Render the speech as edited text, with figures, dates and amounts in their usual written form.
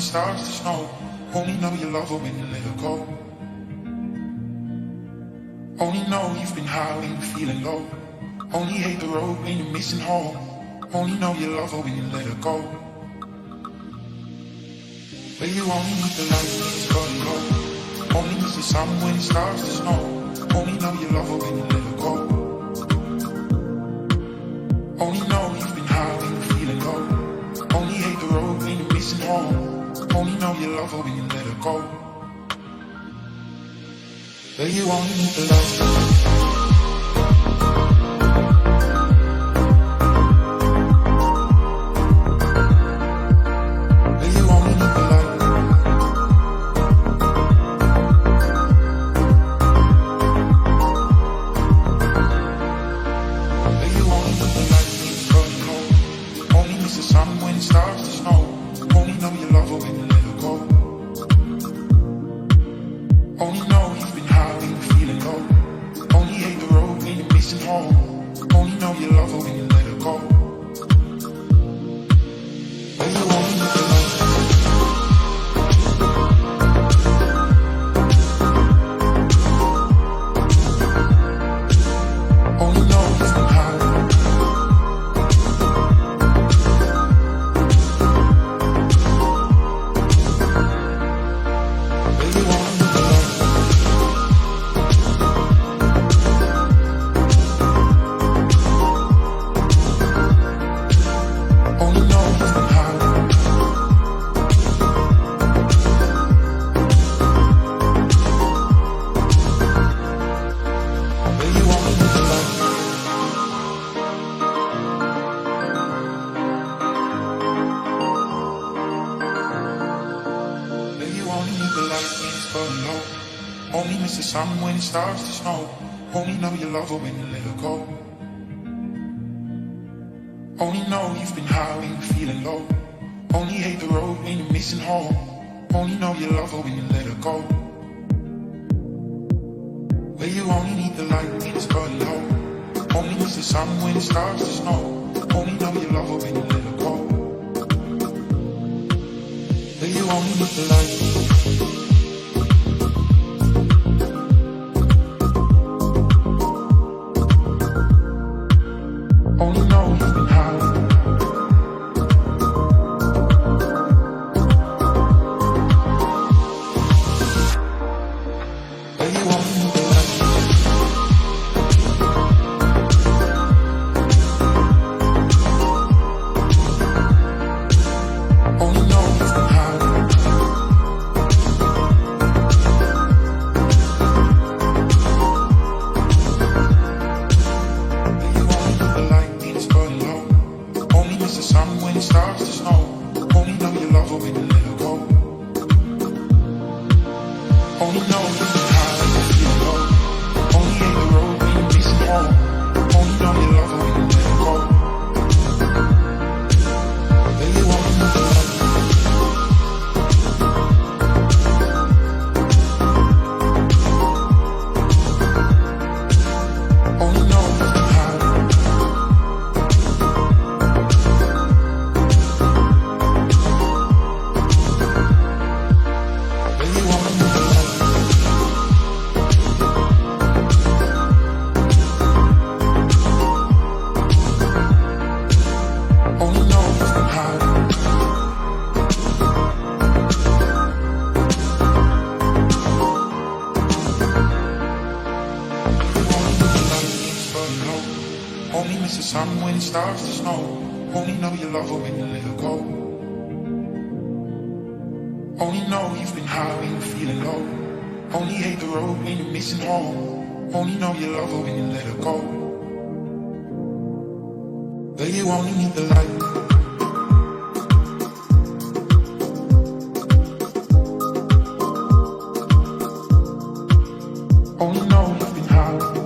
it starts to snow. Only know you love her when you let her go. Only know you've been high when you're feeling low. Only hate the road when you're missing home. Only know you love her when you let her go. But you only need the light when it's got low. Only miss the sun when it starts to snow. Only know you love her when you let her go. Only know you've been high when you're feeling low. Only hate the road when you're missing home. Only know you love her when you let her go. But you only need the light. Starts to snow. Only know you love her when you let her go. Only know you've been high when you're feeling low. Only hate the road when you're missing home. Only know you love her when you let her go. But you only need the light when it's got low. Only miss the sun when it starts to snow. Only know you love her when you let her go. But you only need the light. Starts to snow. Only know you love her when you let her go. Only know you've been high when you're feeling low. Only hate the road when you're missing home. Only know you love her when you let her go. But you only need the light. Only know you've been high.